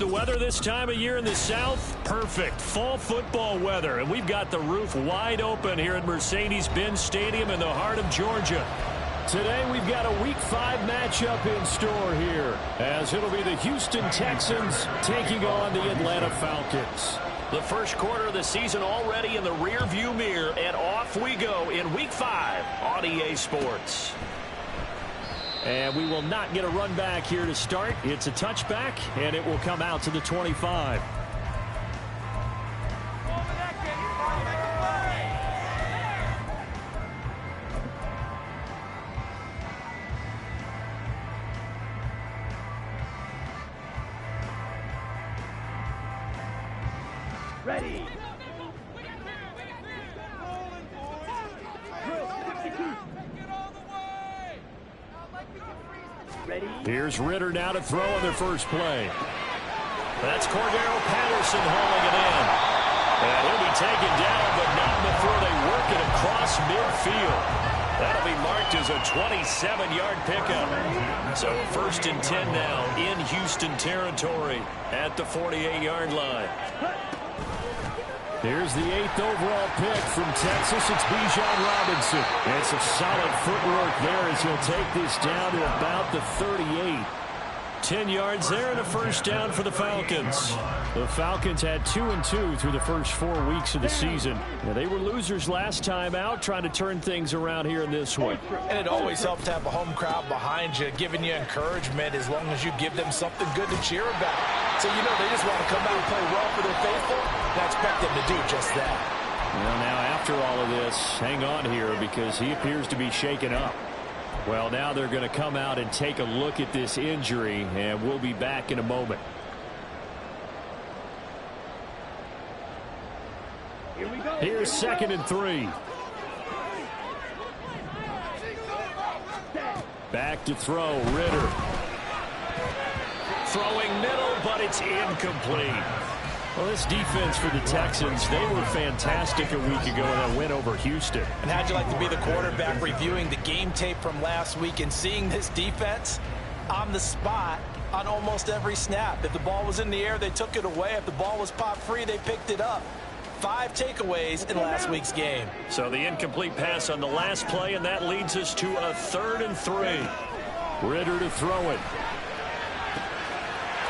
The weather this time of year in the South, perfect. Fall football weather. And we've got the roof wide open here at Mercedes-Benz Stadium in the heart of Georgia. Today we've got a Week 5 matchup in store here, as it'll be the Houston Texans taking on the Atlanta Falcons. The first quarter of the season already in the rear-view mirror, and off we go in Week 5 on EA Sports. And we will not get a run back here to start. It's a touchback, and it will come out to the 25. Ready. Here's Ritter now to throw on their first play. That's Cordero Patterson hauling it in. And he'll be taken down, but not before they work it across midfield. That'll be marked as a 27-yard pickup. So a 1st and 10 now in Houston territory at the 48-yard line. Here's the 8th overall pick from Texas. It's Bijan Robinson. And some solid footwork there as he'll take this down to about the 38. 10 yards there and a first down for the Falcons. The Falcons had 2-2 through the first 4 weeks of the season. Now, they were losers last time out, trying to turn things around here in this one. And it always helps to have a home crowd behind you, giving you encouragement as long as you give them something good to cheer about. So, you know, they just want to come out and play well for their faithful, and I expect them to do just that. Well, now after all of this, hang on here because he appears to be shaken up. Well, now they're going to come out and take a look at this injury, and we'll be back in a moment. Here we go. Here's 2nd and 3. Back to throw, Ritter. Throwing middle, but it's incomplete. Well, this defense for the Texans, they were fantastic a week ago in that win over Houston. And how'd you like to be the quarterback reviewing the game tape from last week and seeing this defense on the spot on almost every snap? If the ball was in the air, they took it away. If the ball was pop free, they picked it up. 5 takeaways in last week's game. So the incomplete pass on the last play, and that leads us to a 3rd and 3. Ritter to throw it.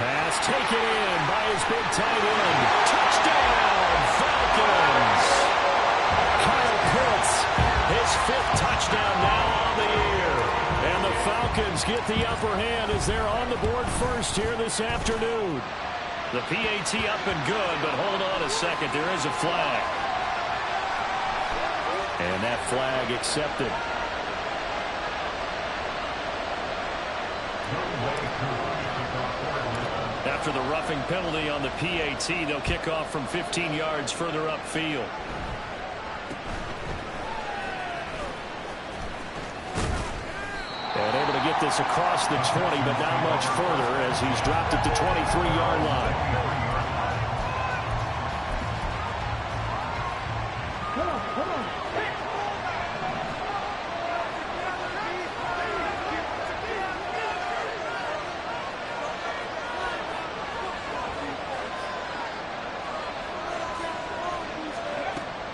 Pass taken in by his big tight end. Touchdown, Falcons! Kyle Pitts, his 5th touchdown now on the year. And the Falcons get the upper hand as they're on the board first here this afternoon. The PAT up and good, but hold on a second. There is a flag. And that flag accepted. After the roughing penalty on the PAT, they'll kick off from 15 yards further upfield. And able to get this across the 20, but not much further as he's dropped at the 23-yard line.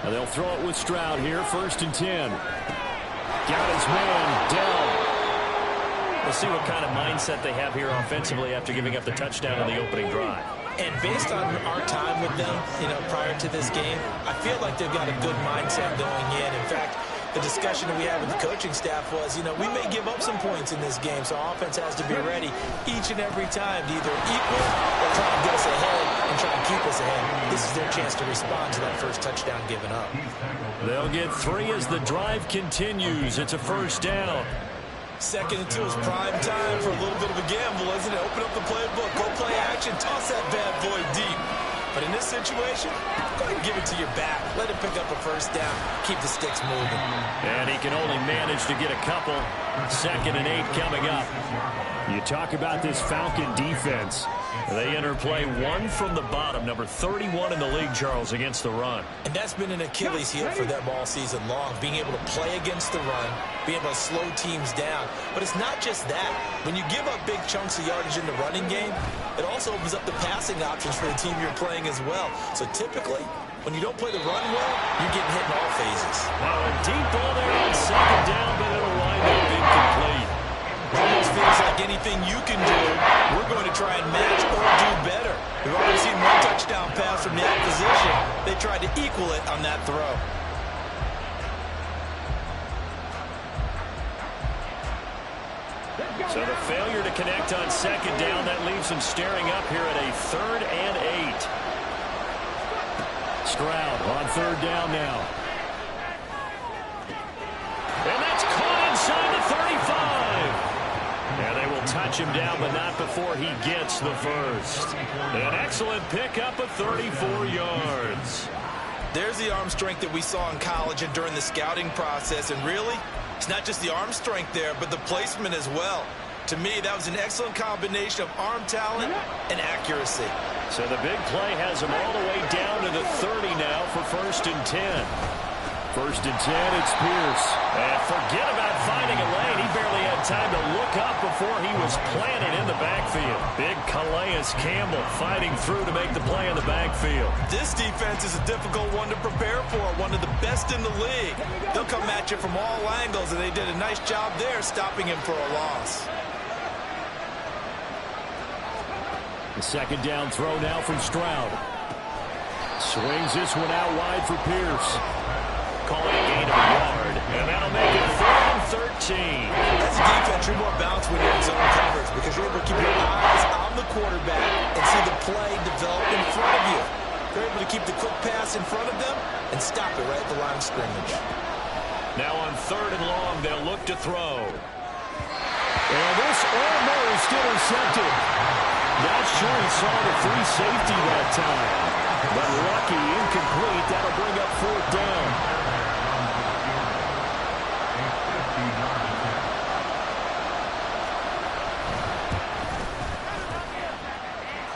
Now they'll throw it with Stroud here, 1st and 10. Got his man down. We'll see what kind of mindset they have here offensively after giving up the touchdown on the opening drive. And based on our time with them, you know, prior to this game, I feel like they've got a good mindset going in. In fact, the discussion that we had with the coaching staff was, you know, we may give up some points in this game, so offense has to be ready each and every time to either equal or try and get us ahead and try and keep us ahead. This is their chance to respond to that first touchdown given up. They'll get 3 as the drive continues. It's a 1st down. 2nd and 2 is prime time for a little bit of a gamble, isn't it? Open up the playbook, go play action, toss that bad boy deep. But in this situation, go ahead and give it to your back. Let him pick up a 1st down. Keep the sticks moving. And he can only manage to get a couple. 2nd and 8 coming up. You talk about this Falcon defense. They enter play 1 from the bottom, number 31 in the league, Charles, against the run. And that's been an Achilles heel for them all season long, being able to play against the run, being able to slow teams down. But it's not just that. When you give up big chunks of yardage in the running game, it also opens up the passing options for the team you're playing as well. So typically, when you don't play the run well, you're getting hit in all phases. Now a deep ball there on second down, but it'll wind up incomplete. Almost feels like anything you can do, we're going to try and match or do better. We've already seen one touchdown pass from the opposition. They tried to equal it on that throw. So the failure to connect on second down, that leaves them staring up here at a 3rd and 8. Stroud on 3rd down now. And that's caught inside the 35. And they will touch him down, but not before he gets the first. An excellent pickup of 34 yards. There's the arm strength that we saw in college and during the scouting process. And really, it's not just the arm strength there, but the placement as well. To me, that was an excellent combination of arm talent and accuracy. So the big play has him all the way down to the 30 now for 1st and 10. 1st and 10, it's Pierce. And forget about finding a lane. He barely had time to look up before he was planted in the backfield. Big Calais Campbell fighting through to make the play in the backfield. This defense is a difficult one to prepare for, one of the best in the league. They'll come at you from all angles, and they did a nice job there stopping him for a loss. The 2nd down throw now from Stroud. Swings this one out wide for Pierce. Calling a gain of a yard, and that'll make it 4th and 13. As a defense, you're more balanced when you're in zone coverage because you're able to keep your eyes on the quarterback and see the play develop in front of you. They're able to keep the quick pass in front of them and stop it right at the line of scrimmage. Now on 3rd and long, they'll look to throw. And this almost intercepted. Not sure he saw the free safety that time. But lucky, incomplete. That'll bring up 4th down.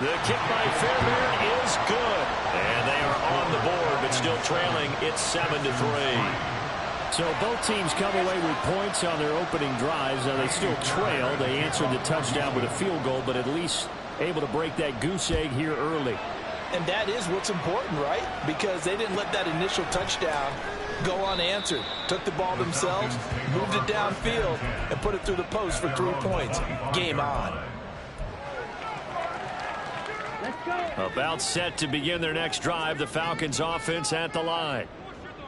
The kick by Fairbairn is good. And they are on the board, but still trailing. It's 7-3. So both teams come away with points on their opening drives. Now they still trail. They answered the touchdown with a field goal, but at least able to break that goose egg here early. And that is what's important, right? Because they didn't let that initial touchdown go unanswered. Took the ball themselves, moved it downfield, and put it through the post for 3 points. Game on. About set to begin their next drive. The Falcons offense at the line.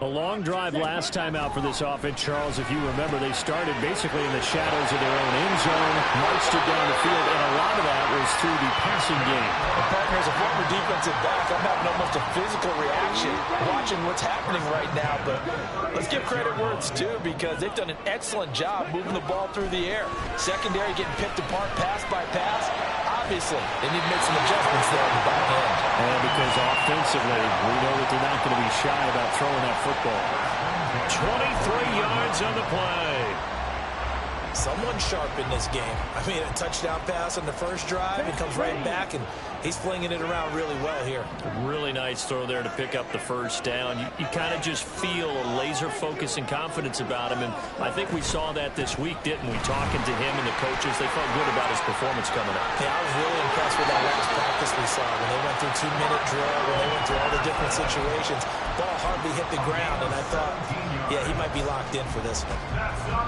A long drive last time out for this offense, Charles. If you remember, they started basically in the shadows of their own end zone, marched it down the field, and a lot of that was through the passing game. And partner, as a former defensive back, I'm having almost a physical reaction watching what's happening right now. But let's give credit where it's due because they've done an excellent job moving the ball through the air. Secondary getting picked apart pass by pass. Obviously, they need to make some adjustments there on the back end. And because offensively, we know that they're not going to be shy about throwing that football. 23 yards on the play. Someone sharp in this game. I mean, a touchdown pass on the first drive. He comes right back, and he's flinging it around really well here. Really nice throw there to pick up the first down. You kind of just feel a laser focus and confidence about him, and I think we saw that this week, didn't we? Talking to him and the coaches, they felt good about his performance coming up. Yeah, I was really impressed with that last practice we saw when they went through 2-minute drill, when they went through all the different situations. Ball hardly hit the ground, and I thought, yeah, he might be locked in for this one.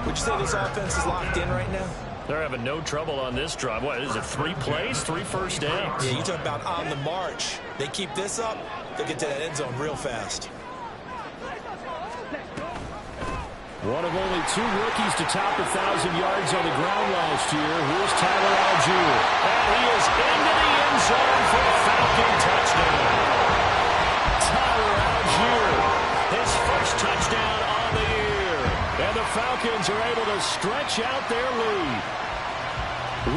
Would you say this offense is locked in right now? They're having no trouble on this drive. What is it, 3 plays, 3 first downs? Yeah, you talk about on the march. They keep this up, they'll get to that end zone real fast. One of only 2 rookies to top 1,000 yards on the ground last year. Here's Tyler Algier. And he is into the end zone for a Falcon touchdown. Tyler Algier, his first touchdown on the year. And the Falcons are able to stretch out their lead.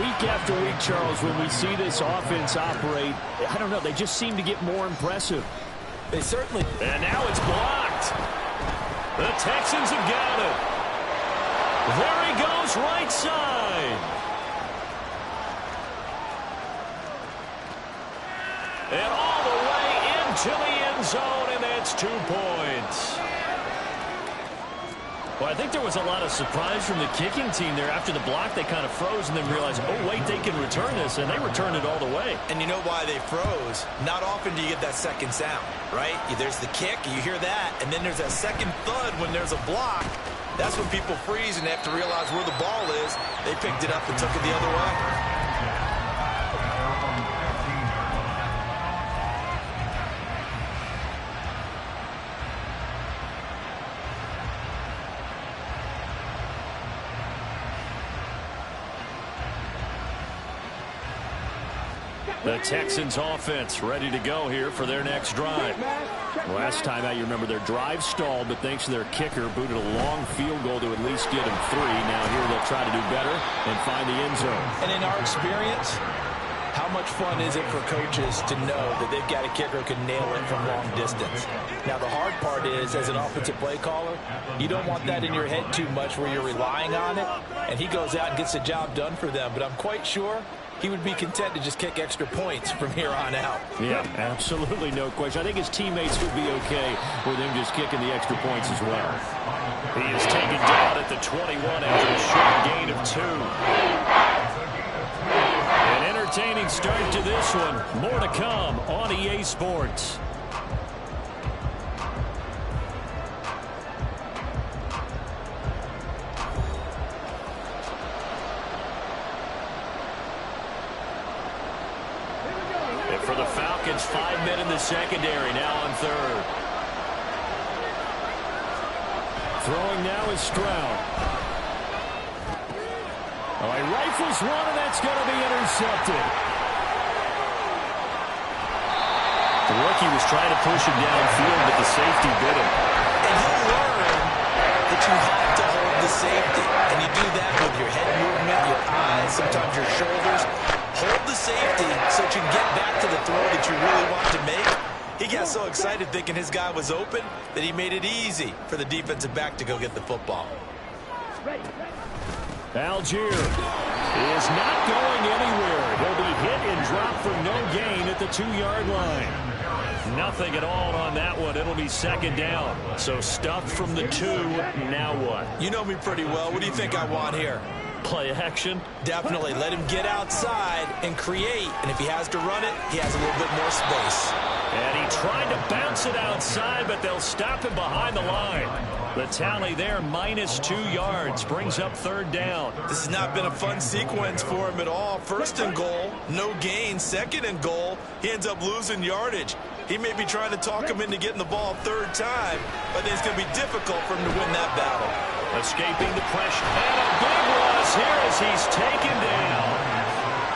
Week after week, Charles, when we see this offense operate, I don't know, they just seem to get more impressive. They certainly... And now it's blocked. The Texans have got it. There he goes, right side. And all the way into the end zone, and that's 2 points. Well, I think there was a lot of surprise from the kicking team there. After the block, they kind of froze and then realized, oh, wait, they can return this, and they returned it all the way. And you know why they froze? Not often do you get that second sound, right? There's the kick, you hear that, and then there's that second thud when there's a block. That's when people freeze and they have to realize where the ball is. They picked it up and took it the other way. The Texans offense ready to go here for their next drive. Last time out, you remember their drive stalled, but thanks to their kicker, booted a long field goal to at least get them 3. Now here they'll try to do better and find the end zone. And in our experience, how much fun is it for coaches to know that they've got a kicker who can nail it from long distance? Now, the hard part is, as an offensive play caller, you don't want that in your head too much where you're relying on it, and he goes out and gets the job done for them. But I'm quite sure he would be content to just kick extra points from here on out. Yeah, absolutely no question. I think his teammates would be okay with him just kicking the extra points as well. He is taken down at the 21 after a short gain of 2. An entertaining start to this one. More to come on EA Sports. For the Falcons, 5 men in the secondary, now on 3rd. Throwing now is Stroud. Oh, he rifles one, and that's going to be intercepted. The rookie was trying to push him downfield, but the safety bit him. And he'll learn that you have to hold the safety. And you do that with your head movement, your eyes, sometimes your shoulders. Hold the safety so that you can get back to the throw that you really want to make. He got so excited thinking his guy was open that he made it easy for the defensive back to go get the football. Algier is not going anywhere. He'll be hit and dropped for no gain at the 2-yard line. Nothing at all on that one. It'll be 2nd down. So stuffed from the 2. Now what? You know me pretty well. What do you think I want here? Play action? Definitely. Let him get outside and create. And if he has to run it, he has a little bit more space. And he tried to bounce it outside, but they'll stop him behind the line. The tally there, -2 yards, brings up 3rd down. This has not been a fun sequence for him at all. 1st and goal, no gain. 2nd and goal, he ends up losing yardage. He may be trying to talk him into getting the ball 3rd time, but it's going to be difficult for him to win that battle. Escaping the pressure. And a big loss here as he's taken down.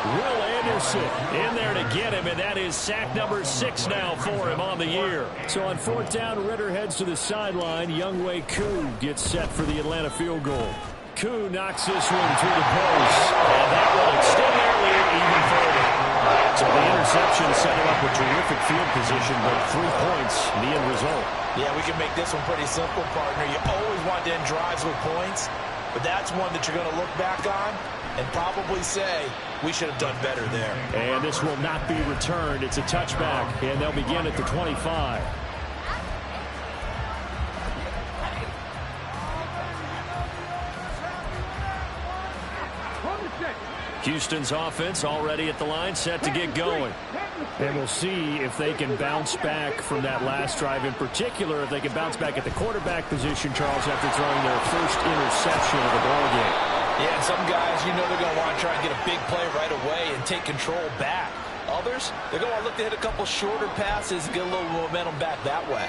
Will Anderson in there to get him, and that is sack number 6 now for him on the year. So on 4th down, Ritter heads to the sideline. Younghoe Koo gets set for the Atlanta field goal. Koo knocks this one through the post, and that will extend their lead even further. So the interception set him up with terrific field position, but 3 points, the end result. Yeah, we can make this one pretty simple, partner. You always want to end drives with points, but that's one that you're going to look back on and probably say, we should have done better there. And this will not be returned. It's a touchback, and they'll begin at the 25. Houston's offense already at the line, set to get going. And we'll see if they can bounce back from that last drive. In particular, if they can bounce back at the quarterback position, Charles, after throwing their first interception of the ballgame. Yeah, some guys, you know they're going to want to try and get a big play right away and take control back. Others, they're going to want to look to hit a couple shorter passes, get a little momentum back that way.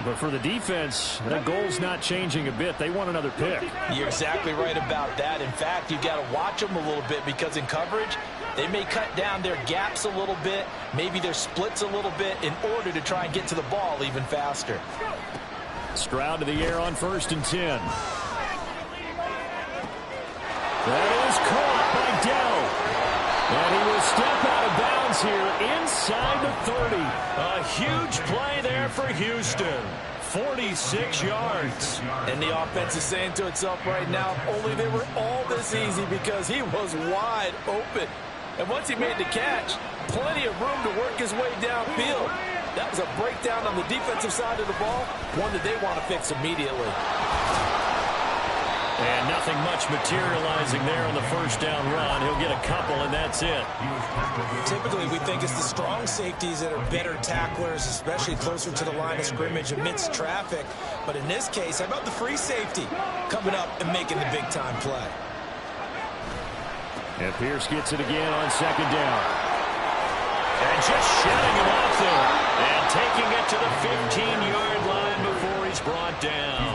But for the defense, that goal's not changing a bit. They want another pick. You're exactly right about that. In fact, you've got to watch them a little bit because in coverage, they may cut down their gaps a little bit, maybe their splits a little bit in order to try and get to the ball even faster. Stroud to the air on 1st and 10. That is caught by Dell. And he will step out of bounds here inside the 30. A huge play there for Houston. 46 yards. And the offense is saying to itself right now, only they were all this easy because he was wide open. And once he made the catch, plenty of room to work his way downfield. That was a breakdown on the defensive side of the ball, one that they want to fix immediately. And nothing much materializing there on the first down run. He'll get a couple, and that's it. Typically, we think it's the strong safeties that are better tacklers, especially closer to the line of scrimmage amidst traffic. But in this case, how about the free safety coming up and making the big-time play? And Pierce gets it again on second down. And just shutting him off there. And taking it to the 15-yard line before he's brought down.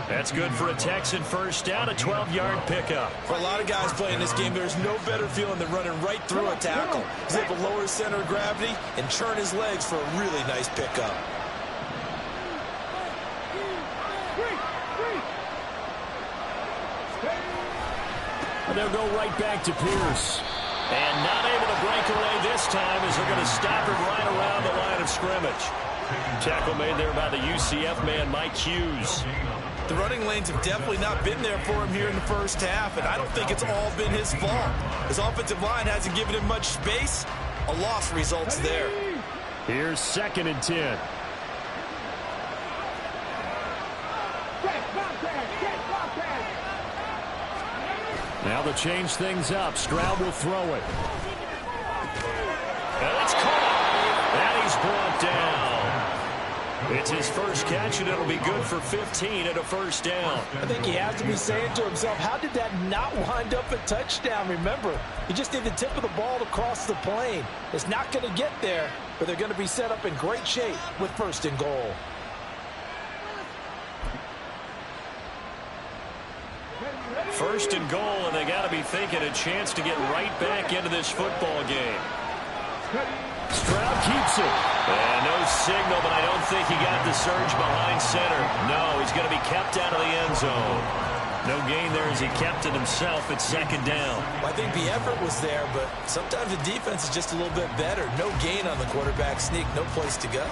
That's good for a Texan first down, a 12-yard pickup. For a lot of guys playing this game, there's no better feeling than running right through a tackle. He's able to lower his center of gravity and turn his legs for a really nice pickup. And they'll go right back to Pierce. And not able to break away this time as they're going to stop him right around the line of scrimmage. Tackle made there by the UCF man, Mike Hughes. The running lanes have definitely not been there for him here in the first half, and I don't think it's all been his fault. His offensive line hasn't given him much space. A loss results there. Here's 2nd and 10. Now they'll change things up. Stroud will throw it. And it's caught. And he's brought down. It's his first catch, and it'll be good for 15 and a first down. I think he has to be saying to himself, how did that not wind up a touchdown? Remember, he just did the tip of the ball to cross the plane. It's not going to get there, but they're going to be set up in great shape with 1st and goal. First and goal, and they got to be thinking a chance to get right back into this football game. Stroud keeps it. And no signal, but I don't think he got the surge behind center. No, he's going to be kept out of the end zone. No gain there as he kept it himself at 2nd down. Well, I think the effort was there, but sometimes the defense is just a little bit better. No gain on the quarterback sneak, no place to go.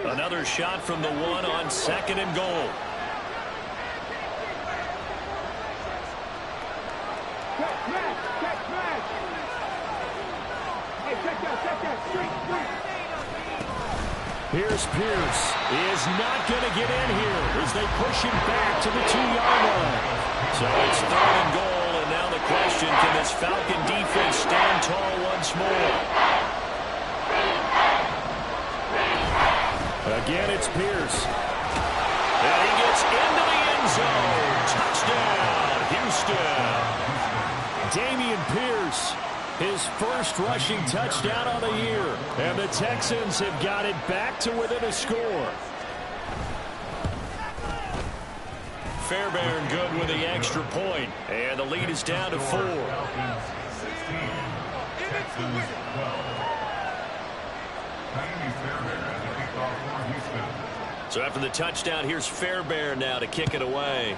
Another shot from the 1 on 2nd and goal. Here's Pierce. He is not going to get in here as they push him back to the 2-yard line. So it's 3rd and goal, and now the question, can this Falcon defense stand tall once more? Again, it's Pierce. And he gets into the end zone. Touchdown, Houston. Dameon Pierce, his first rushing touchdown on the year. And the Texans have got it back to within a score. Fairbairn good with the extra point. And the lead is down to 4. So after the touchdown, here's Fairbairn now to kick it away.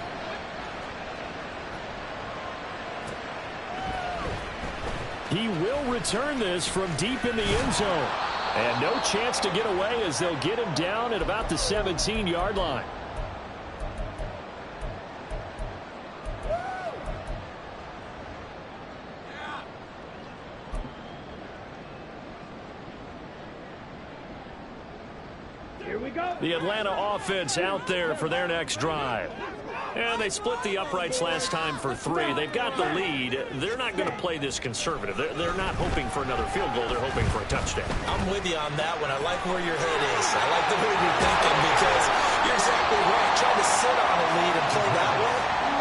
He will return this from deep in the end zone. And no chance to get away as they'll get him down at about the 17-yard line. The Atlanta offense out there for their next drive. And they split the uprights last time for 3. They've got the lead. They're not going to play this conservative. They're not hoping for another field goal. They're hoping for a touchdown. I'm with you on that one. I like where your head is. I like the way you're thinking because you're exactly right. Trying to sit on a lead and play that way,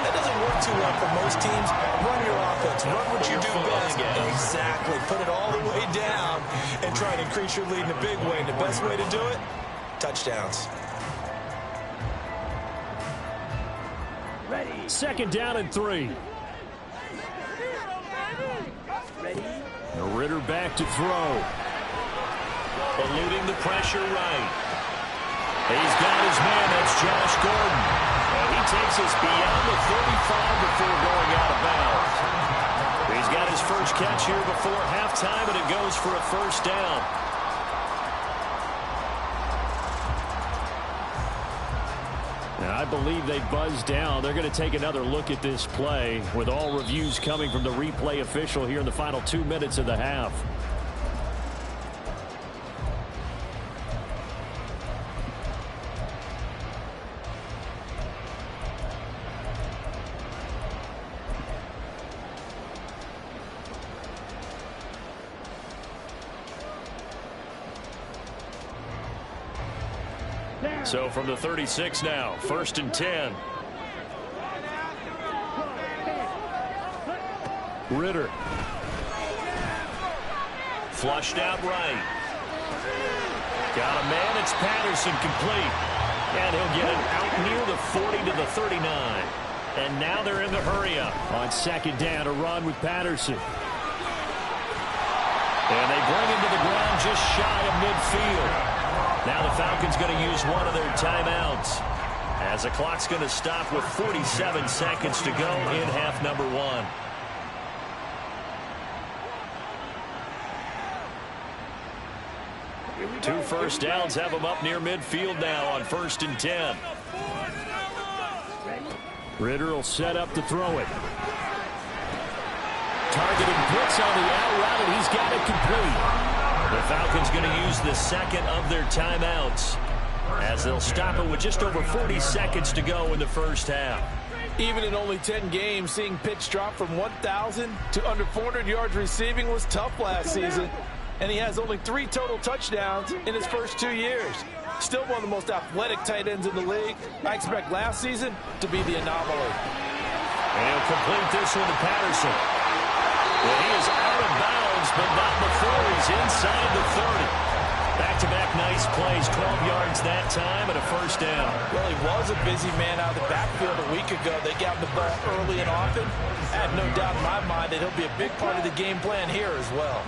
that doesn't work too well for most teams. Run your offense. Run what you do best. Exactly. Put it all the way down and try to increase your lead in a big way. And the best way to do it, touchdowns. Ready. 2nd down and 3. Ready. Ritter back to throw. Eluding the pressure right. He's got his man. That's Josh Gordon. And he takes us beyond the 35 before going out of bounds. He's got his first catch here before halftime, and it goes for a first down. I believe they buzzed down. They're going to take another look at this play with all reviews coming from the replay official here in the final 2 minutes of the half. So from the 36 now, 1st and 10. Ritter. Flushed out right. Got a man. It's Patterson complete. And he'll get it out near the 40 to the 39. And now they're in the hurry up. On 2nd down, a run with Patterson. And they bring him to the ground just shy of midfield. Now the Falcons going to use one of their timeouts as the clock's going to stop with 47 seconds to go in half number 1. Two first downs have them up near midfield now on 1st and 10. Ritter will set up to throw it. Targeting blitz on the out route, and he's got it complete. The Falcons going to use the second of their timeouts as they'll stop it with just over 40 seconds to go in the first half. Even in only 10 games, seeing pitch drop from 1,000 to under 400 yards receiving was tough last season. And he has only 3 total touchdowns in his first 2 years. Still one of the most athletic tight ends in the league. I expect last season to be the anomaly. And he'll complete this one to Patterson. Well, he is out of bounds, but not before he's inside the 30. Back-to-back nice plays, 12 yards that time and a first down. Well, he was a busy man out of the backfield a week ago. They got him the ball early and often. I have no doubt in my mind that he'll be a big part of the game plan here as well.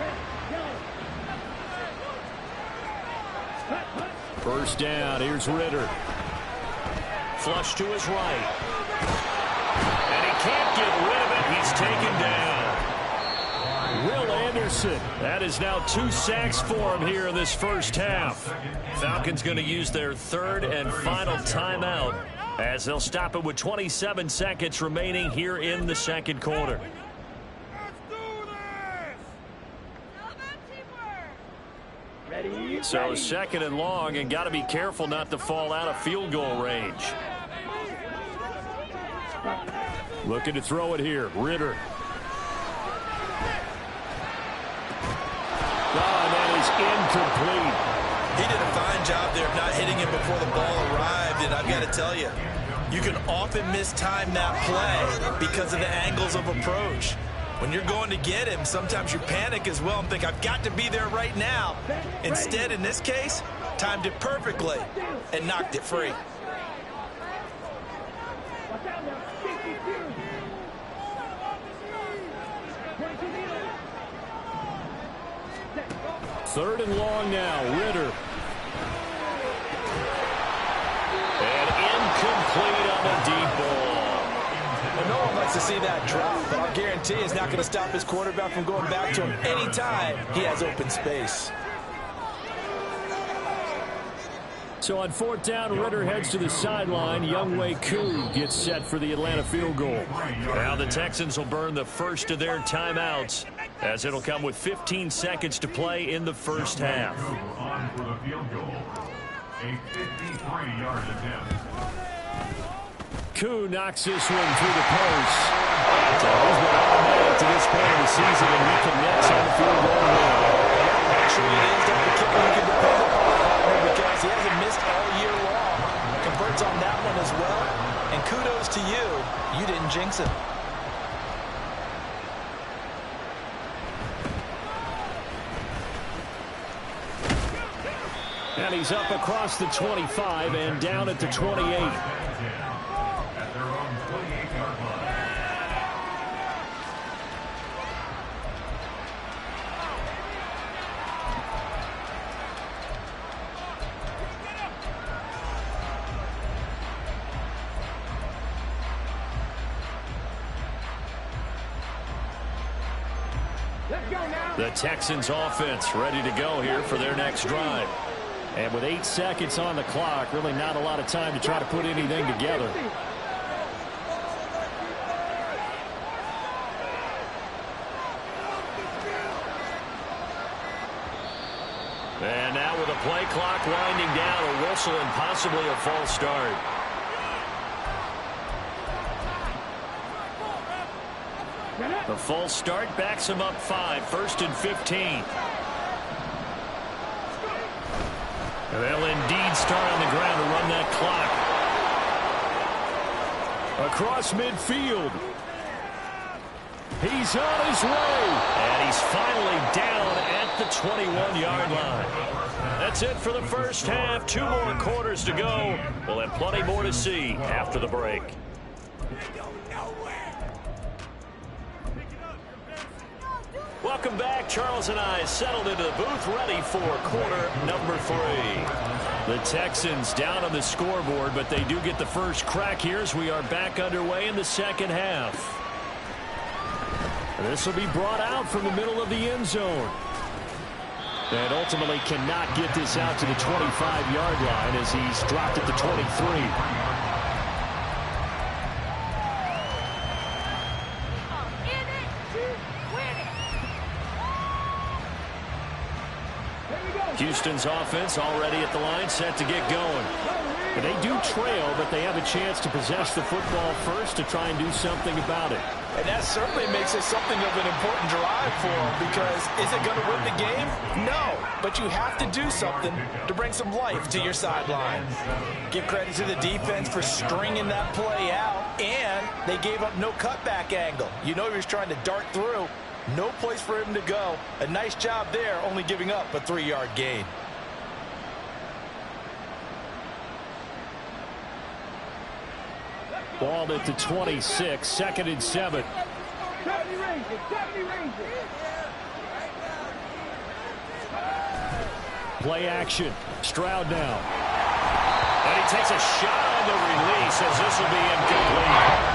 First down, here's Ritter. Flush to his right. And he can't get rid of it. He's taken down. Will Anderson. That is now 2 sacks for him here in this first half. Falcons going to use their 3rd and final timeout as they'll stop it with 27 seconds remaining here in the 2nd quarter. So 2nd and long, and got to be careful not to fall out of field goal range. Looking to throw it here. Ritter. Oh, that is incomplete. He did a fine job there of not hitting him before the ball arrived, and I've got to tell you, you can often mistime that play because of the angles of approach. When you're going to get him, sometimes you panic as well and think, I've got to be there right now. Instead, in this case, timed it perfectly and knocked it free. Third and long now, Ritter. And incomplete on a deep ball. Well, no one likes to see that drop, but I'll guarantee it's not going to stop his quarterback from going back to him anytime he has open space. So on 4th down, Ritter heads to the sideline. Younghoe Koo gets set for the Atlanta field goal. Now the Texans will burn the first of their timeouts as it'll come with 15 seconds to play in the first half. On for the field goal. A 53-yard attempt. Koo knocks this one through the post. So he's been automatic to this point of the season, and he connects on the field goal now. Actually, it is that the kicker you can depend upon because he hasn't missed all year long. Converts on that one as well. And kudos to you. You didn't jinx him. And he's up across the 25 and down at the 28. At their own 28-yard line. The Texans offense ready to go here for their next drive. And with 8 seconds on the clock, really not a lot of time to try to put anything together. And now with the play clock winding down, a whistle and possibly a false start. The false start backs him up 5, 1st and 15. And they'll indeed start on the ground to run that clock. Across midfield. He's on his way. And he's finally down at the 21-yard line. That's it for the first half. 2 more quarters to go. We'll have plenty more to see after the break. Welcome back. Charles and I settled into the booth, ready for quarter number 3. The Texans down on the scoreboard, but they do get the first crack here as we are back underway in the second half. This will be brought out from the middle of the end zone. And ultimately cannot get this out to the 25-yard line as he's dropped at the 23. Houston's offense already at the line, set to get going. But they do trail, but they have a chance to possess the football first to try and do something about it. And that certainly makes it something of an important drive for them, because is it going to win the game? No, but you have to do something to bring some life to your sideline. Give credit to the defense for stringing that play out, and they gave up no cutback angle. You know he was trying to dart through. No place for him to go. A nice job there, only giving up a 3-yard gain. Ball at the 26, 2nd and 7. Play action. Stroud now. And he takes a shot on the release as this will be incomplete.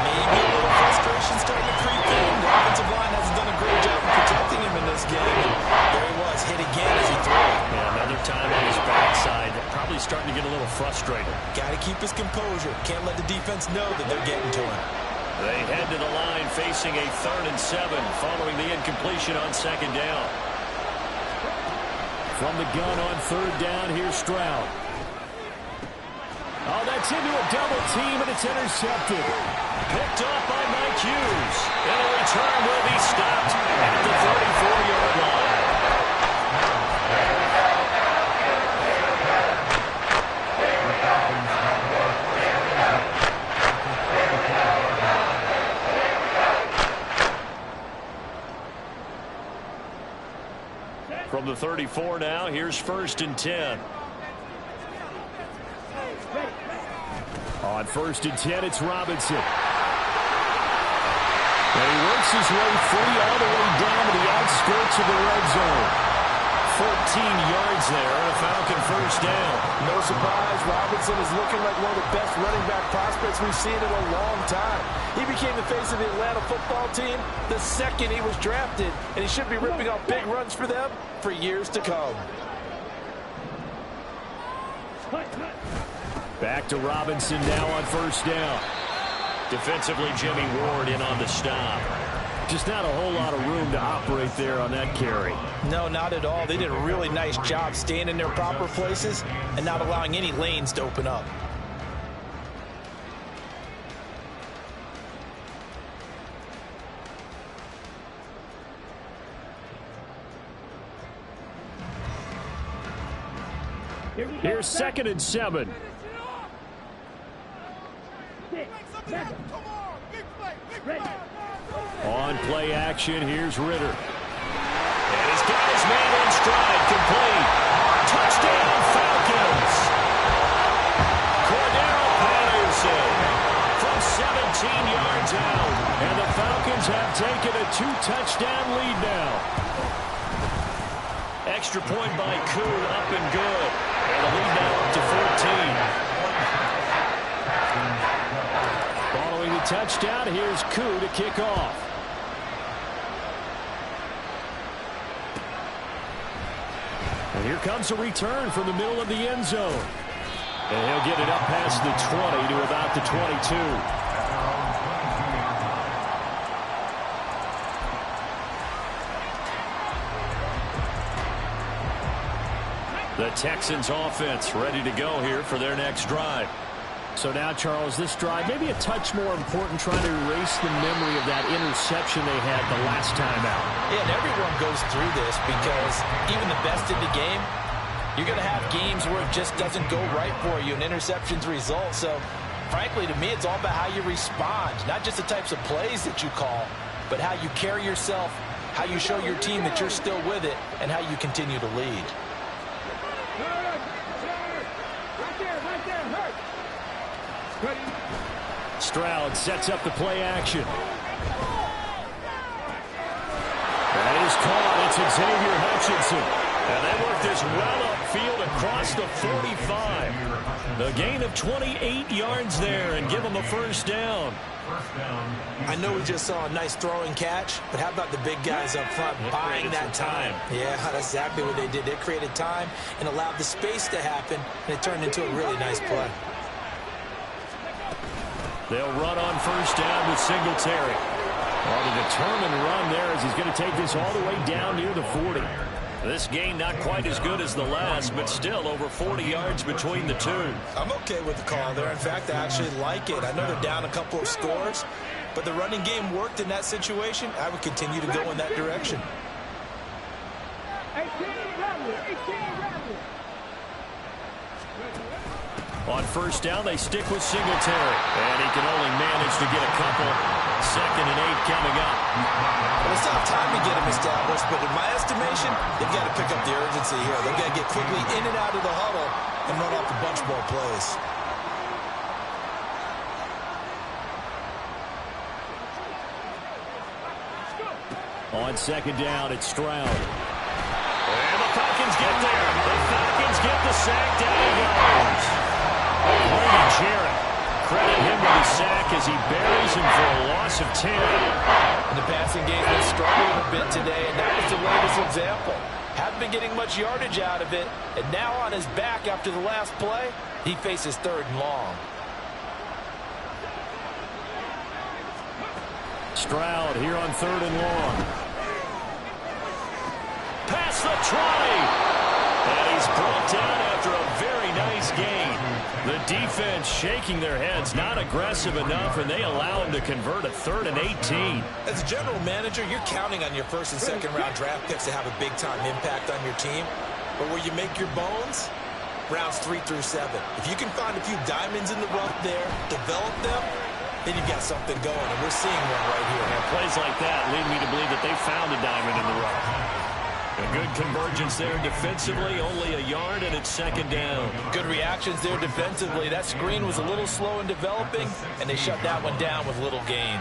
Maybe a little frustration starting to creep in. The offensive line hasn't done a great job of protecting him in this game. There he was, hit again as he threw it. Yeah, another time on his backside. Probably starting to get a little frustrated. Got to keep his composure. Can't let the defense know that they're getting to him. They head to the line facing a 3rd and 7 following the incompletion on 2nd down. From the gun on 3rd down, here's Stroud. Oh, that's into a double team, and it's intercepted. Picked up by Mike Hughes. And a return will be stopped at the 34-yard line. From the 34 now, here's 1st and 10. On 1st and 10, it's Robinson. And he works his way free all the way down to the outskirts of the red zone. 14 yards there, and a Falcon first down. No surprise, Robinson is looking like one of the best running back prospects we've seen in a long time. He became the face of the Atlanta football team the second he was drafted, and he should be ripping off big runs for them for years to come. Back to Robinson now on 1st down. Defensively, Jimmy Ward in on the stop. Just not a whole lot of room to operate there on that carry. No, not at all. They did a really nice job staying in their proper places and not allowing any lanes to open up. Here's 2nd and 7. On play action, here's Ritter. And he's got his man in stride, complete. Touchdown, Falcons. Cordero Patterson from 17 yards out. And the Falcons have taken a 2-touchdown lead now. Extra point by Kuhn, up and good. And the lead now up to 14. Following the touchdown, here's Kuhn to kick off. And here comes a return from the middle of the end zone. And he'll get it up past the 20 to about the 22. The Texans offense ready to go here for their next drive. So now, Charles, this drive maybe a touch more important, trying to erase the memory of that interception they had the last time out. Yeah, and everyone goes through this because even the best in the game, you're going to have games where it just doesn't go right for you and interceptions result. So, frankly, to me, it's all about how you respond, not just the types of plays that you call, but how you carry yourself, how you show your team that you're still with it, and how you continue to lead. Stroud sets up the play action. That is caught. It's Xavier Hutchinson. And they work this well upfield across the 45. The gain of 28 yards there and give them a first down. I know we just saw a nice throwing catch, but how about the big guys up front buying that time? Yeah, that's exactly what they did. They created time and allowed the space to happen, and it turned into a really nice play. They'll run on first down with Singletary. Well, the determined run there as he's going to take this all the way down near the 40. This gain not quite as good as the last, but still over 40 yards between the two. I'm okay with the call there. In fact, I actually like it. I know they're down a couple of scores, but the running game worked in that situation. I would continue to go in that direction. On first down, they stick with Singletary. And he can only manage to get a couple. 2nd and 8 coming up. Well, it's not time to get him established, but in my estimation, they've got to pick up the urgency here. They've got to get quickly in and out of the huddle and run off a bunch more plays. On 2nd down, it's Stroud. And the Falcons get there. The Falcons get the sack. Down he goes. Brady Jarrett. Credit him with the sack as he buries him for a loss of 10. And the passing game's been struggling a bit today, and that was the latest example. Haven't been getting much yardage out of it, and now on his back after the last play, he faces 3rd and long. Stroud here on 3rd and long. Past the 20. And he's brought down after a very nice gain. The defense shaking their heads, not aggressive enough, and they allow him to convert a 3rd and 18. As a general manager, you're counting on your 1st and 2nd round draft picks to have a big-time impact on your team. But where you make your bones, rounds 3 through 7. If you can find a few diamonds in the rough there, develop them, then you've got something going, and we're seeing one right here. And plays like that lead me to believe that they found a diamond in the rough. A good convergence there defensively, only a yard, and it's 2nd down. Good reactions there defensively. That screen was a little slow in developing, and they shut that one down with little gain.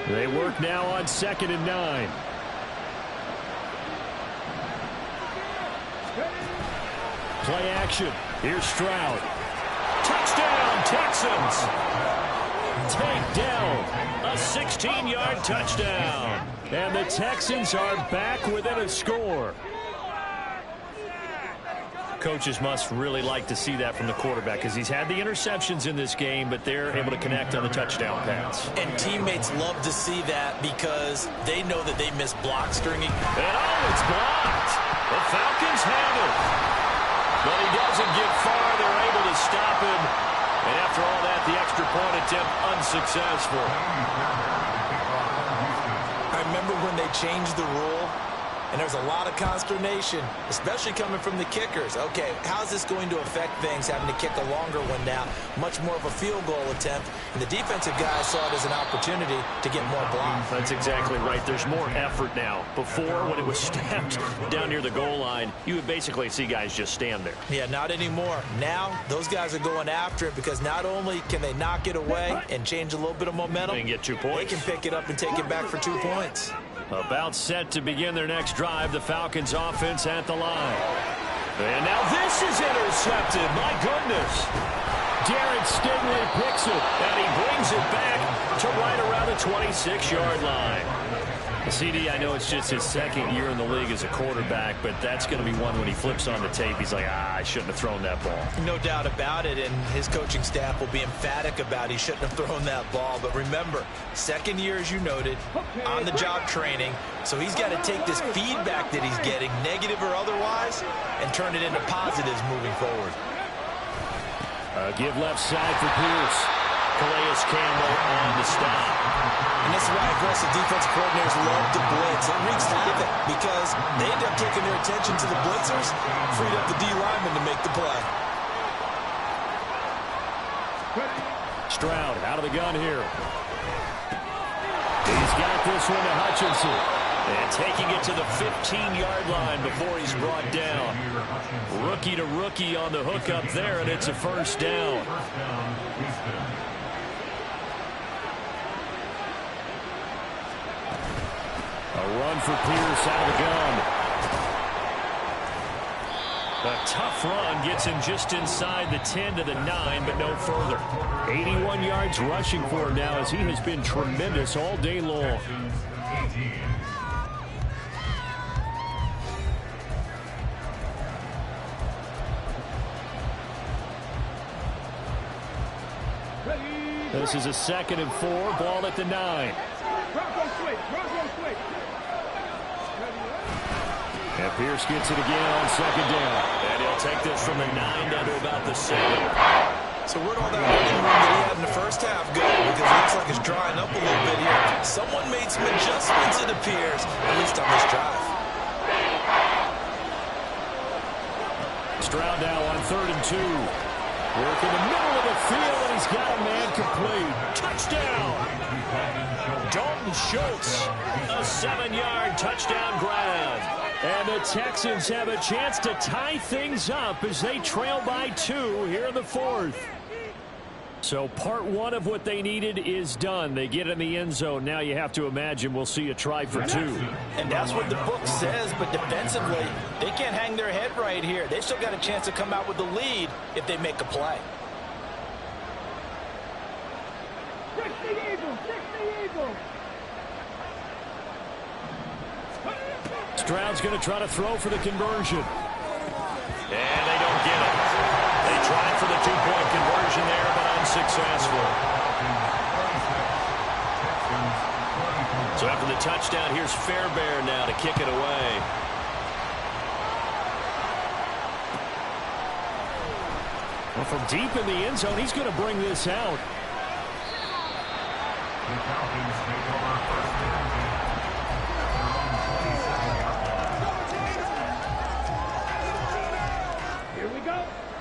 They work now on 2nd and 9. Play action. Here's Stroud. Touchdown, Texans. Take down. A 16-yard touchdown. And the Texans are back within a score. Coaches must really like to see that from the quarterback because he's had the interceptions in this game, but they're able to connect on the touchdown pass. And teammates love to see that because they know that they miss blocks during it. And it's blocked. The Falcons have it. But he doesn't get far. They're able to stop him. And after all that, the extra point attempt unsuccessful. I remember when they changed the rule, and there was a lot of consternation, especially coming from the kickers. Okay, how's this going to affect things, having to kick a longer one now? Much more of a field goal attempt, and the defensive guys saw it as an opportunity to get more blocks. That's exactly right. There's more effort now. Before, when it was snapped down near the goal line, you would basically see guys just stand there. Yeah, not anymore. Now, those guys are going after it because not only can they knock it away and change a little bit of momentum, they can get 2 points. They can pick it up and take it back for 2 points. About set to begin their next drive, the Falcons offense at the line. And now this is intercepted. My goodness. Darren Stingley picks it, and he brings it back to right around the 26-yard line. CD, I know it's just his second year in the league as a quarterback, but that's going to be one when he flips on the tape. He's like, I shouldn't have thrown that ball. No doubt about it, and his coaching staff will be emphatic about he shouldn't have thrown that ball. But remember, second year, as you noted, on-the-job training, so he's got to take this feedback that he's getting, negative or otherwise, and turn it into positives moving forward. Give left side for Pierce. Calais Campbell on the stop. And this is why aggressive defensive coordinators love to blitz. It wreaks havoc because they end up taking their attention to the blitzers, freed up the D lineman to make the play. Stroud out of the gun here. He's got this one to Hutchinson. And taking it to the 15-yard line before he's brought down. Rookie to rookie on the hook up there, and it's a first down. A run for Pierce out of the gun. A tough run gets him just inside the 10 to the 9, but no further. 81 yards rushing for him now as he has been tremendous all day long. This is a 2nd and 4, ball at the 9. And Pierce gets it again on 2nd down. And he'll take this from the 9 down to about the 7. So where'd all that running room that he had in the first half go? Because it looks like it's drying up a little bit here. Someone made some adjustments, it appears, at least on this drive. Stroud now on 3rd and 2. Work in the middle of the field, and he's got a man complete. Touchdown! Dalton Schultz, a 7-yard touchdown grab. And the Texans have a chance to tie things up as they trail by 2 here in the 4th. So part 1 of what they needed is done. They get in the end zone. Now you have to imagine we'll see a try for 2. And that's what the book says, but defensively, they can't hang their head right here. They've still got a chance to come out with the lead if they make a play. Stroud's going to try to throw for the conversion. And they don't get it. They tried for the 2-point conversion there, but unsuccessful. So after the touchdown, here's Fairbairn now to kick it away. Well, from deep in the end zone, he's going to bring this out. The Falcons take over first and 10.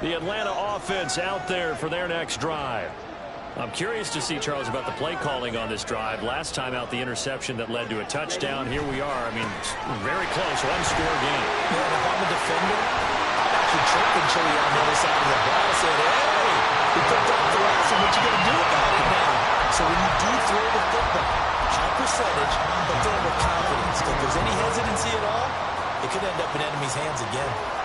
The Atlanta offense out there for their next drive. I'm curious to see, Charles, about the play calling on this drive. Last time out, the interception that led to a touchdown. Here we are. I mean, very close, one-score game. Yeah, if I'm a defender, I'm actually chirping Chili on the other side of the ball. I said, hey, he picked up the last one. What you going to do about it now? So when you do throw the football, high percentage, but throw with confidence. If there's any hesitancy at all, it could end up in enemy's hands again.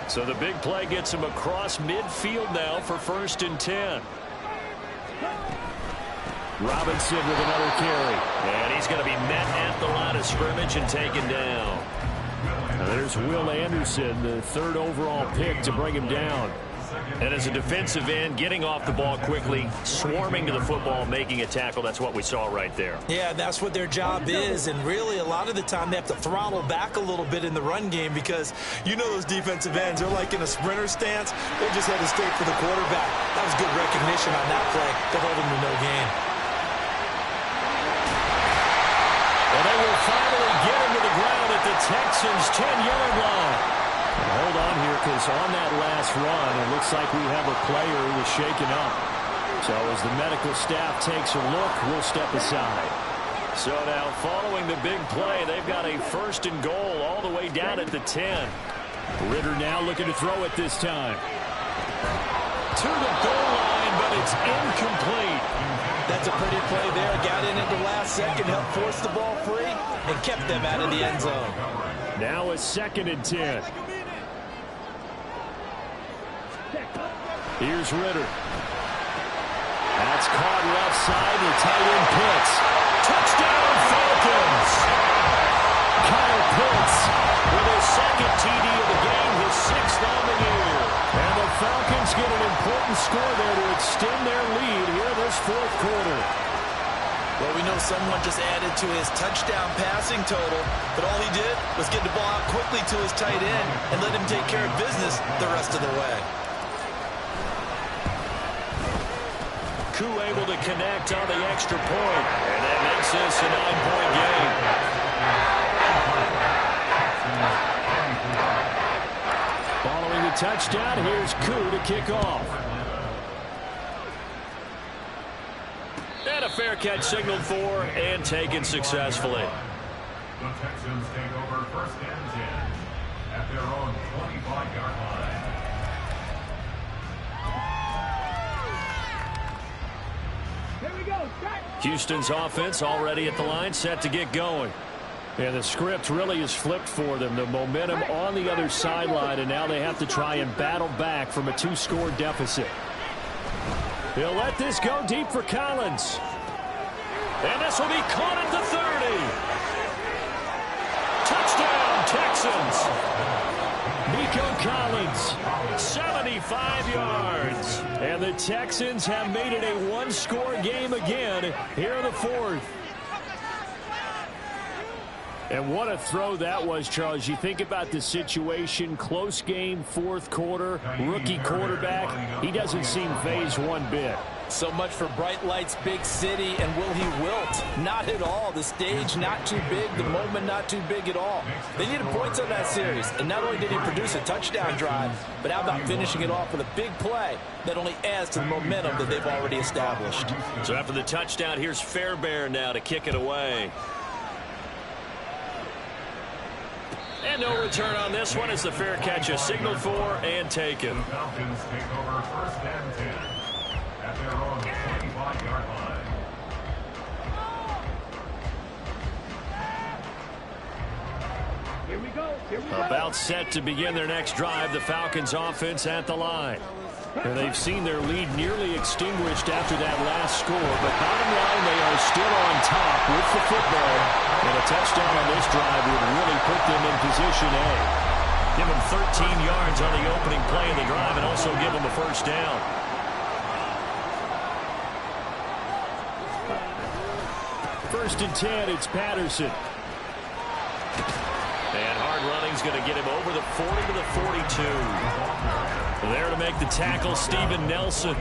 So the big play gets him across midfield now for 1st and 10. Robinson with another carry. And he's going to be met at the line of scrimmage and taken down. Now there's Will Anderson, the 3rd overall pick to bring him down. And as a defensive end, getting off the ball quickly, swarming to the football, making a tackle, that's what we saw right there. Yeah, that's what their job is, and really a lot of the time they have to throttle back a little bit in the run game because you know those defensive ends, they're like in a sprinter stance. They just had to straight for the quarterback. That was good recognition on that play to hold him to no gain. And they will finally get him to the ground at the Texans' 10-yard line. Hold on here, because on that last run, it looks like we have a player who was shaken up. So as the medical staff takes a look, we'll step aside. So now, following the big play, they've got a 1st and goal all the way down at the 10. Ritter now looking to throw it this time. To the goal line, but it's incomplete. That's a pretty play there. Got in at the last second, helped force the ball free, and kept them out of the end zone. Now a 2nd and 10. Here's Ritter. That's caught left side. The tight end Pitts. Touchdown, Falcons! Kyle Pitts with his second TD of the game, his 6th on the year. And the Falcons get an important score there to extend their lead here in this 4th quarter. Well, we know someone just added to his touchdown passing total, but all he did was get the ball out quickly to his tight end and let him take care of business the rest of the way. Koo able to connect on the extra point, and that makes this a 9-point game. Following the touchdown, here's Koo to kick off. And a fair catch signaled for and taken successfully. The Texans take over 1st and 10 at their own 25-yard line. Houston's offense already at the line, set to get going. And the script really is flipped for them. The momentum on the other sideline, and now they have to try and battle back from a 2-score deficit. They'll let this go deep for Collins. And this will be caught at the 30. Touchdown, Texans. Nico Collins, 75 yards. And the Texans have made it a 1-score game again here in the 4th. And what a throw that was, Charles. You think about the situation, close game, 4th quarter, rookie quarterback. He doesn't seem phased one bit. So much for bright lights, big city, and will he wilt? Not at all. The stage not too big, the moment not too big at all. They needed points on that series, and not only did he produce a touchdown drive, but how about finishing it off with a big play that only adds to the momentum that they've already established. So after the touchdown, here's Fairbairn now to kick it away. And no return on this one as the fair catch is signaled for and taken. The Falcons take over 1st and 10 at their own 25-yard line. Here we go. About set to begin their next drive, the Falcons offense at the line. And they've seen their lead nearly extinguished after that last score, but bottom line, they are still on top with the football. And a touchdown on this drive would really put them in position A. Give them 13 yards on the opening play of the drive and also give them a 1st down. First and 10, it's Patterson. And hard running's going to get him over the 40 to the 42. There to make the tackle, Steven Nelson.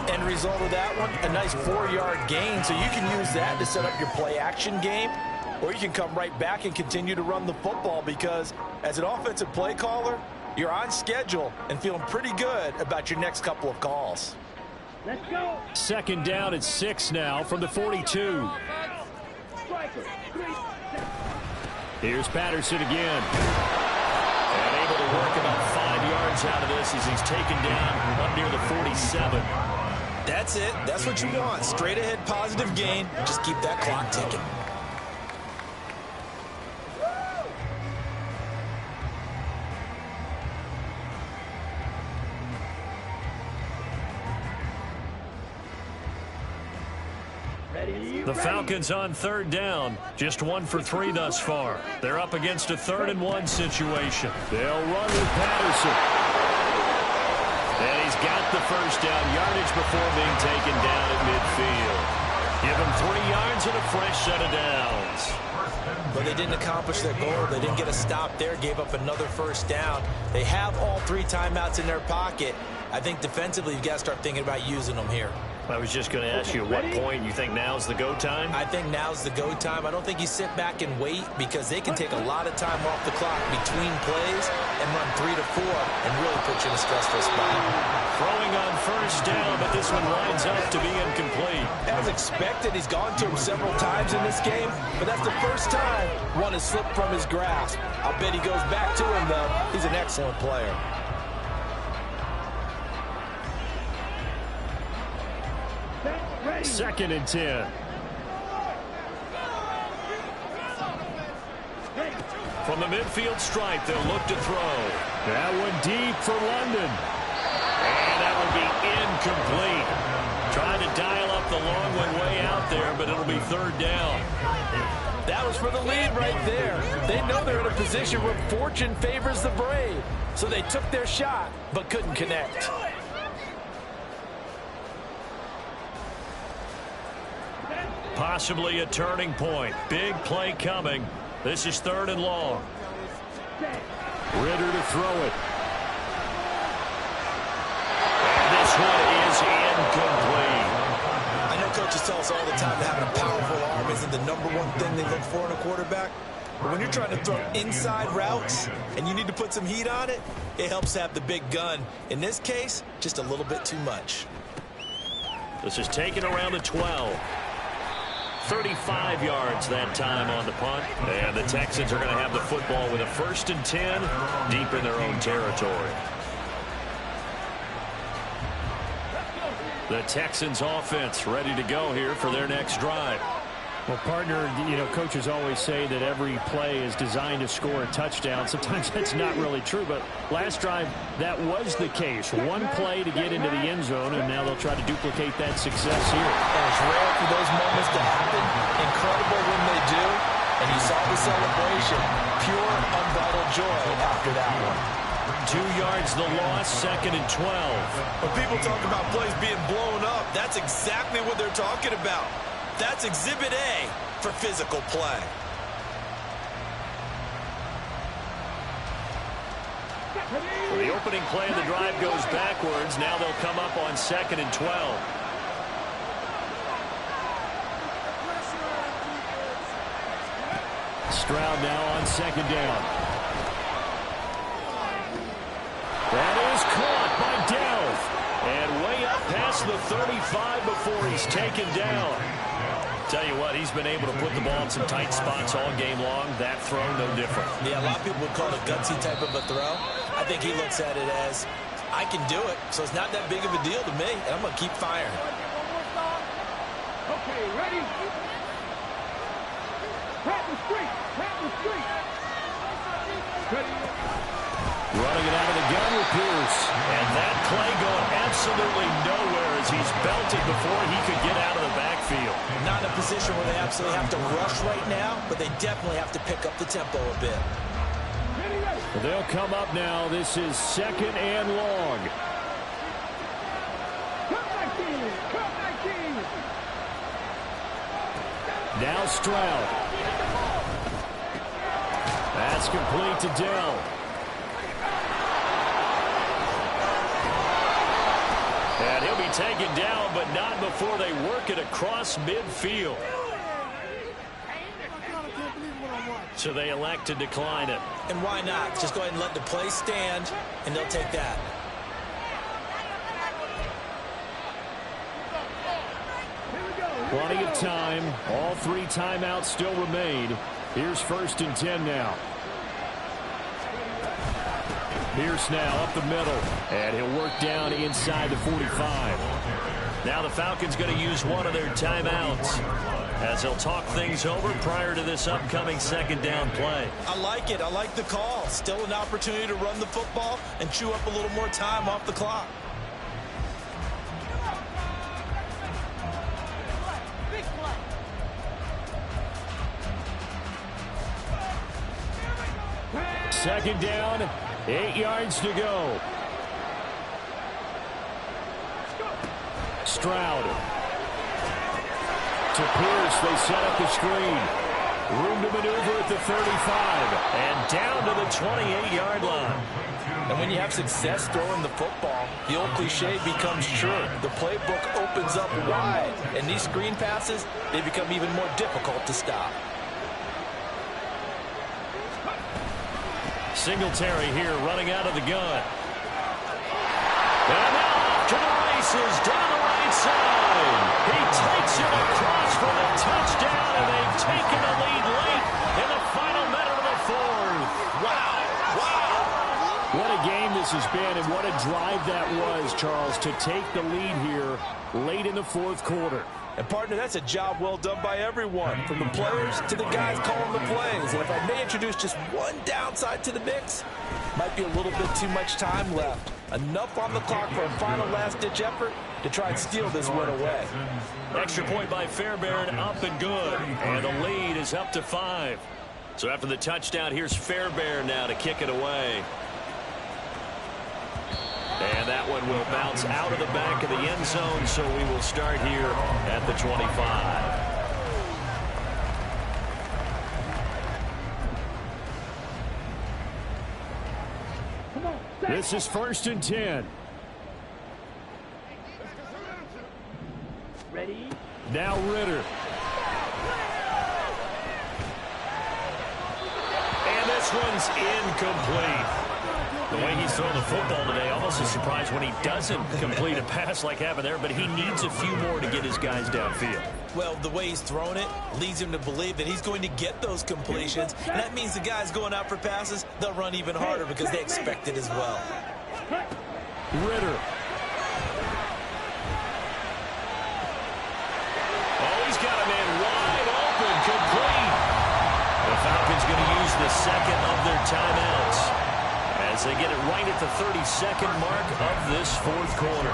End result of that one, a nice 4-yard gain, so you can use that to set up your play-action game, or you can come right back and continue to run the football because as an offensive play caller, you're on schedule and feeling pretty good about your next couple of calls. Let's go. 2nd down at 6 now from the 42. Here's Patterson again. And able to work about 5 yards out of this as he's taken down up near the 47. That's it. That's what you want. Straight ahead positive gain. Just keep that clock ticking. The Falcons on 3rd down. Just 1 for 3 thus far. They're up against a 3rd and 1 situation. They'll run with Patterson. And he's got the 1st down yardage before being taken down at midfield. Give him 3 yards and a fresh set of downs. But they didn't accomplish their goal. They didn't get a stop there. Gave up another 1st down. They have all 3 timeouts in their pocket. I think defensively you've got to start thinking about using them here. I was just going to ask you, at what point you think now's the go time? I think now's the go time. I don't think you sit back and wait because they can take a lot of time off the clock between plays and run 3 to 4 and really put you in a stressful spot. Throwing on 1st down, but this one lines up to be incomplete. As expected, he's gone to him several times in this game, but that's the first time one has slipped from his grasp. I'll bet he goes back to him, though. He's an excellent player. Second and 10. From the midfield stripe, they'll look to throw. That one deep for London. And that will be Incomplete. Trying to dial up the long way out there, but it'll be third down. That was for the lead right there. They know they're in a position where fortune favors the brave. So they took their shot, but couldn't connect. Possibly a turning point. Big play coming. This is third and long. Ritter to throw it. And this one is incomplete. I know coaches tell us all the time that having a powerful arm isn't the #1 thing they look for in a quarterback. But when you're trying to throw inside routes and you need to put some heat on it, it helps have the big gun. In this case, just a little bit too much. This is taken around the 12. 35 yards that time on the punt. And the Texans are going to have the football with a 1st and 10 deep in their own territory. The Texans offense ready to go here for their next drive. Well, partner, you know, coaches always say that every play is designed to score a touchdown. Sometimes that's not really true, but last drive, that was the case. One play to get into the end zone, and now they'll try to duplicate that success here. And it's rare for those moments to happen. Incredible when they do. And you saw the celebration. Pure, unbridled joy after that one. 2 yards the loss, 2nd and 12. When people talk about plays being blown up, that's exactly what they're talking about. That's Exhibit A for physical play. Well, the opening play of the drive goes backwards. Now they'll come up on 2nd and 12. Stroud now on 2nd down. That is caught by Delph. And way up past the 35 before he's taken down. Tell you what, he's been able to put the ball in some tight spots all game long. That throw, no different. Yeah, a lot of people would call it a gutsy type of a throw. I think he looks at it as, I can do it, so it's not that big of a deal to me, and I'm going to keep firing. Okay, ready? Pat the street! Pat the street! Ready? Running it out of the gun with Pierce. And that play going absolutely nowhere as he's belted before he could get out of the backfield. Not in a position where they absolutely have to rush right now, but they definitely have to pick up the tempo a bit. Well, they'll come up now. This is 2nd and long. Now Stroud. That's complete to Dell. And he'll be taken down, but not before they work it across midfield. So they elect to decline it. And why not? Just go ahead and let the play stand, and they'll take that. Plenty of time. All 3 timeouts still remain. Here's 1st and 10 now. Pierce now up the middle, and he'll work down inside the 45. Now the Falcons going to use one of their timeouts as they'll talk things over prior to this upcoming 2nd down play. I like it. I like the call. Still an opportunity to run the football and chew up a little more time off the clock. Second down, 8 yards to go. Stroud. To Pierce, they set up the screen. Room to maneuver at the 35. And down to the 28-yard line. And when you have success throwing the football, the old cliche becomes true. The playbook opens up wide. And these screen passes, they become even more difficult to stop. Singletary here running out of the gun. And now off to the races down the right side. He takes it across for the touchdown, and they've taken a lead late in the final minute of the 4th. Wow. Wow. What a game this has been, and what a drive that was, Charles, to take the lead here late in the 4th quarter. And, partner, that's a job well done by everyone, from the players to the guys calling the plays. And if I may introduce just one downside to the mix, Might be a little bit too much time left. Enough on the clock for a final last-ditch effort to try and steal this one away. Extra point by Fairbairn, up and good. And the lead is up to 5. So after the touchdown, here's Fairbairn now to kick it away. And that one will bounce out of the back of the end zone, so we will start here at the 25. This is 1st and 10. Ready? Now Ritter. And this one's incomplete. The way he's throwing the football today, almost a surprise when he doesn't complete a pass like happened there, but he needs a few more to get his guys downfield. Well, the way he's thrown it leads him to believe that he's going to get those completions. And that means the guys going out for passes, they'll run even harder because they expect it as well. Ritter. Oh, he's got a man wide open, complete. The Falcons going to use the second of their timeouts as they get it right at the 32nd mark of this fourth quarter.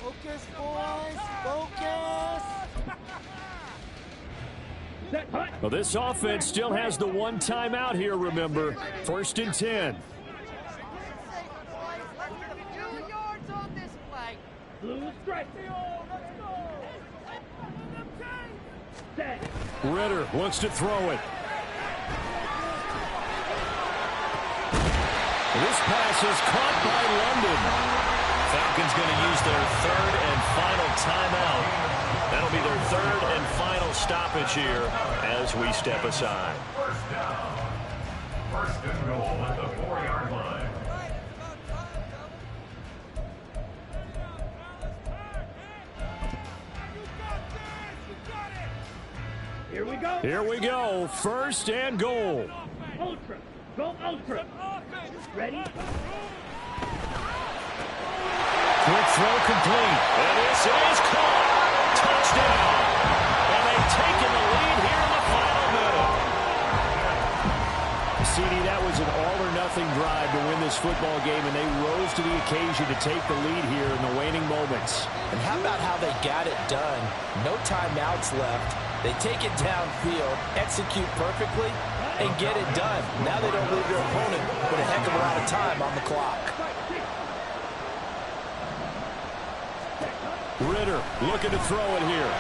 Focus, boys, focus. Well, this offense still has the one timeout here, remember. 1st and 10. Blue strike. Let's go. Ritter wants to throw it. This pass is caught by London. Falcons going to use their third and final timeout. That'll be their third and final stoppage here as we step aside. First down. 1st and goal at the 4-yard line. Here we go. Here we go. 1st and goal. Ultra. Go ultra. Ready? Quick throw complete. And this is caught. Touchdown. And they've taken the lead here in the final minute. CD, that was an all-or-nothing drive to win this football game, and they rose to the occasion to take the lead here in the waning moments. And how about how they got it done? No timeouts left. They take it downfield, execute perfectly, and get it done. Now they don't leave their opponent with a heck of a lot of time on the clock. Ritter looking to throw it here.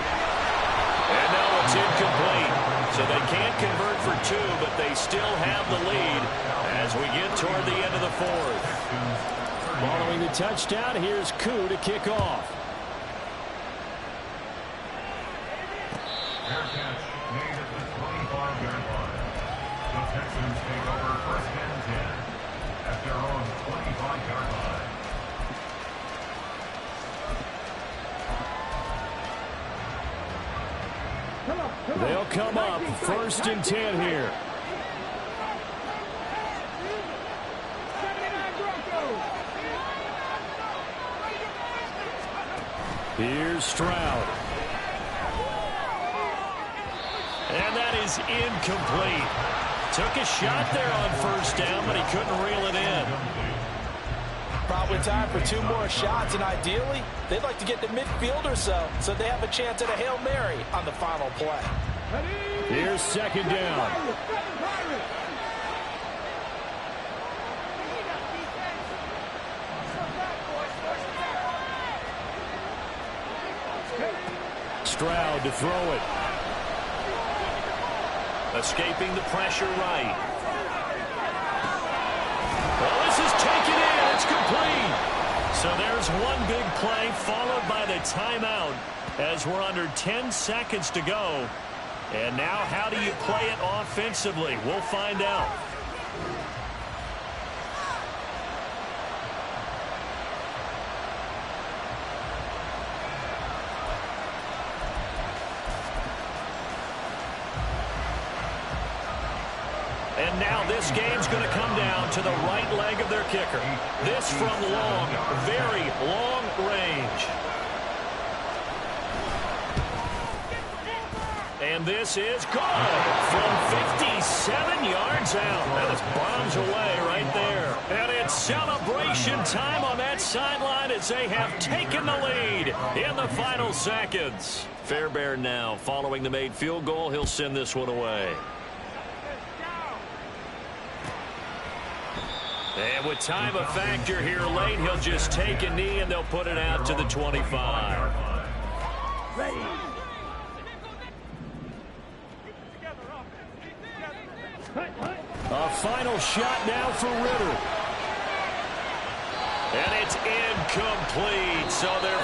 And now it's incomplete. So they can't convert for 2, but they still have the lead as we get toward the end of the fourth. Following the touchdown, here's Koo to kick off. Fair catch made at the 25-yard line. The Texans take over 1st and 10 at their own 25-yard line. They'll come up 1st and 10 here. Here's Stroud. And that is incomplete. Took a shot there on 1st down, but he couldn't reel it in. Probably time for 2 more shots, and ideally, they'd like to get to midfield or so they have a chance at a Hail Mary on the final play. Here's 2nd down. Stroud to throw it. Escaping the pressure right. Well, this is taken in. It's complete. So there's one big play followed by the timeout as we're under 10 seconds to go. And now how do you play it offensively? We'll find out. And And now this game's going to come down to the right leg of their kicker. This from long, very long range. And this is good from 57 yards out. That is bombs away right there. And it's celebration time on that sideline as they have taken the lead in the final seconds. Fairbairn now following the made field goal. He'll send this one away. And with time a factor here late, he'll just take a knee and they'll put it out to the 25. Ready. A final shot now for Ritter. And it's incomplete. So they're